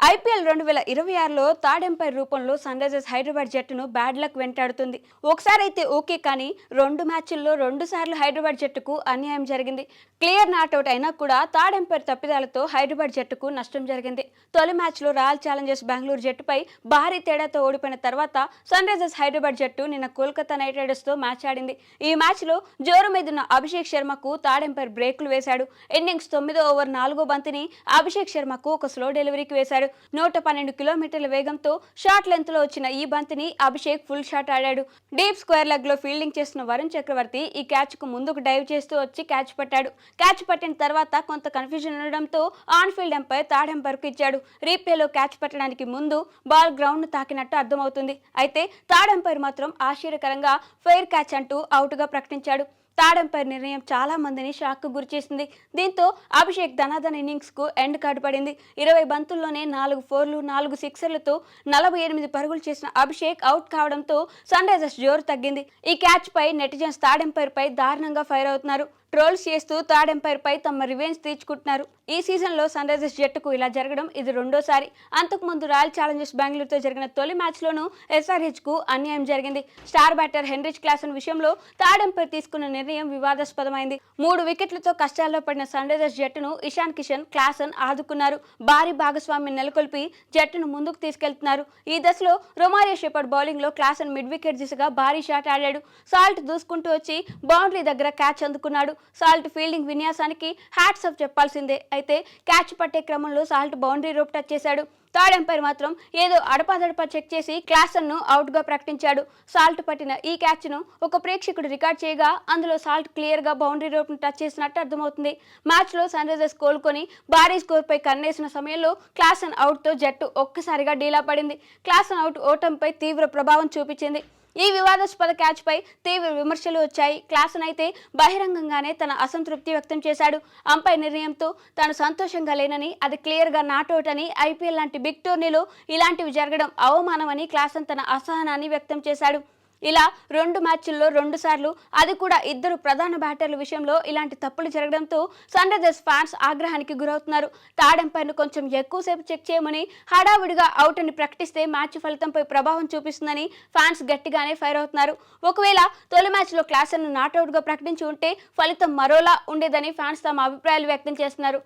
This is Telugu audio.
ఐపీఎల్ 2026లో థర్డ్ ఎంపైర్ రూపంలో సన్ రైజర్స్ హైదరాబాద్ జట్టును బ్యాడ్ లక్ వెంటాడుతుంది. ఒకసారి అయితే ఓకే, కానీ 2 మ్యాచ్ల్లో 2 సార్లు హైదరాబాద్ జట్టుకు అన్యాయం జరిగింది. క్లియర్ నాట్అవుట్ అయినా కూడా థర్డ్ ఎంపైర్ తప్పిదాలతో హైదరాబాద్ జట్టుకు నష్టం జరిగింది. తొలి మ్యాచ్లో రాయల్ ఛాలెంజర్స్ బెంగళూరు జట్టుపై భారీ తేడాతో ఓడిపోయిన తర్వాత సన్ రైజర్స్ హైదరాబాద్ జట్టు నిన్న కోల్కతా నైట్ రైడర్స్తో మ్యాచ్ ఆడింది. ఈ మ్యాచ్లో జోరు మీదున్న అభిషేక్ శర్మకు థర్డ్ ఎంపైర్ బ్రేకులు వేశాడు. ఇన్నింగ్స్ 9వ ఓవర్ 4వ బంతిని అభిషేక్ శర్మకు ఒక స్లో డెలివరీకి వేశాడు. 112 కిలోమీటర్ల వేగంతో షార్ట్ లెంత్ లో వచ్చిన ఈ బంతిని అభిషేక్ ఫుల్ షాట్ ఆడాడు. డీప్ స్క్వేర్ లెగ్ లో ఫీల్డింగ్ చేస్తున్న వరుణ్ చక్రవర్తి ఈ క్యాచ్ కు ముందుకు డైవ్ చేస్తూ వచ్చి క్యాచ్ పట్టాడు. క్యాచ్ పట్టిన తర్వాత కొంత కన్ఫ్యూజన్ ఉండడంతో on field umpire third umpire కు ఇచ్చాడు. రీప్లేలో క్యాచ్ పట్టడానికి ముందు బాల్ గ్రౌండ్ ను తాకినట్టు అర్థమవుతుంది. అయితే థర్డ్ ఎంపైర్ మాత్రం ఆశ్చర్యకరంగా ఫెయిర్ క్యాచ్ అంటూ అవుట్ గా ప్రకటించాడు. థర్డ్ ఎంపైర్ నిర్ణయం చాలా మందిని షాక్ కు గురిచేసింది. దీంతో అభిషేక్ ధనాధన ఇన్నింగ్స్ కు ఎండ్ కార్డు పడింది. 20 బంతుల్లోనే 4 ఫోర్లు 4 సిక్సర్లతో 48 పరుగులు చేసిన అభిషేక్ అవుట్ కావడంతో సన్ రైజర్స్ జోరు తగ్గింది. ఈ క్యాచ్ పై నెటిజన్స్ థర్డ్ ఎంపైర్ పై దారుణంగా ఫైర్ అవుతున్నారు. ట్రోల్స్ చేస్తూ థర్డ్ ఎంపైర్ పై తమ రివెంజ్ తీర్చుకుంటున్నారు. ఈ సీజన్ లో సన్ రైజర్స్ జట్టుకు ఇలా జరగడం ఇది రెండోసారి. అంతకుముందు రాయల్ ఛాలెంజర్స్ బెంగళూరుతో జరిగిన తొలి మ్యాచ్ లోనూ ఎస్ఆర్హెచ్ కు అన్యాయం జరిగింది. స్టార్ బ్యాటర్ హెన్రిచ్ క్లాసన్ విషయంలో థర్డ్ ఎంపైర్ తీసుకున్న నిర్ణయం వివాదాస్పదమైంది. 3 వికెట్లతో కష్టాల్లో పడిన సన్ రైజర్స్ జట్టును ఇషాన్ కిషన్, క్లాసన్ ఆదుకున్నారు. భారీ భాగస్వామ్యం నెలకొల్పి జట్టును ముందుకు తీసుకెళ్తున్నారు. ఈ దశలో రొమారియో షెపర్డ్ బౌలింగ్ లో క్లాసన్ మిడ్ వికెట్ దిశగా భారీ షాట్ ఆడాడు. సాల్ట్ దూసుకుంటూ వచ్చి బౌండరీ దగ్గర క్యాచ్ అందుకున్నాడు. సాల్ట్ ఫీల్డింగ్ విన్యాసానికి హ్యాట్స్ ఆఫ్ చెప్పాల్సిందే. అయితే క్యాచ్ పట్టే క్రమంలో సాల్ట్ బౌండరీ రోప్ టచ్ చేశాడు. థర్డ్ ఎంపైర్ మాత్రం ఏదో అడపాదడపా చెక్ చేసి క్లాసన్ ను అవుట్ గా ప్రకటించాడు. సాల్ట్ పట్టిన ఈ క్యాచ్ ను ఒక ప్రేక్షకుడు రికార్డ్ చేయగా అందులో సాల్ట్ క్లియర్ గా బౌండరీ రోప్ ను టచ్ చేసినట్టు అర్థమవుతుంది. మ్యాచ్ లో సన్ రైజర్స్ కోలుకొని భారీ స్కోర్ పై కన్నేసిన సమయంలో క్లాసన్ అవుట్ తో జట్టు ఒక్కసారిగా డీలా పడింది. క్లాసన్ అవుట్ ఓటమిపై తీవ్ర ప్రభావం చూపించింది. ఈ వివాదాస్పద క్యాచ్ పై తీవ్ర విమర్శలు వచ్చాయి. క్లాసన్ అయితే బహిరంగంగానే తన అసంతృప్తి వ్యక్తం చేశాడు. అంపైర్ నిర్ణయంతో తాను సంతోషంగా లేనని, అది క్లియర్ గా నాట్అవుట్ అని, ఐపీఎల్ లాంటి బిగ్ టోర్నీలో ఇలాంటివి జరగడం అవమానమని క్లాసన్ తన అసహనాన్ని వ్యక్తం చేశాడు. ఇలా 2 మ్యాచ్ల్లో 2 సార్లు, అది కూడా ఇద్దరు ప్రధాన బ్యాటర్ల విషయంలో ఇలాంటి తప్పులు జరగడంతో సన్ రైజర్స్ ఫ్యాన్స్ ఆగ్రహానికి గురవుతున్నారు. థర్డ్ ఎంపైర్ను కొంచెం ఎక్కువసేపు చెక్ చేయమని హడావుడిగా అవుట్ అని ప్రకటిస్తే మ్యాచ్ ఫలితంపై ప్రభావం చూపిస్తుందని ఫ్యాన్స్ గట్టిగానే ఫైర్ అవుతున్నారు. ఒకవేళ తొలి మ్యాచ్లో క్లాసన్ను నాట్అవుట్గా ప్రకటించి ఉంటే ఫలితం మరోలా ఉండేదని ఫ్యాన్స్ తమ అభిప్రాయాలు వ్యక్తం చేస్తున్నారు.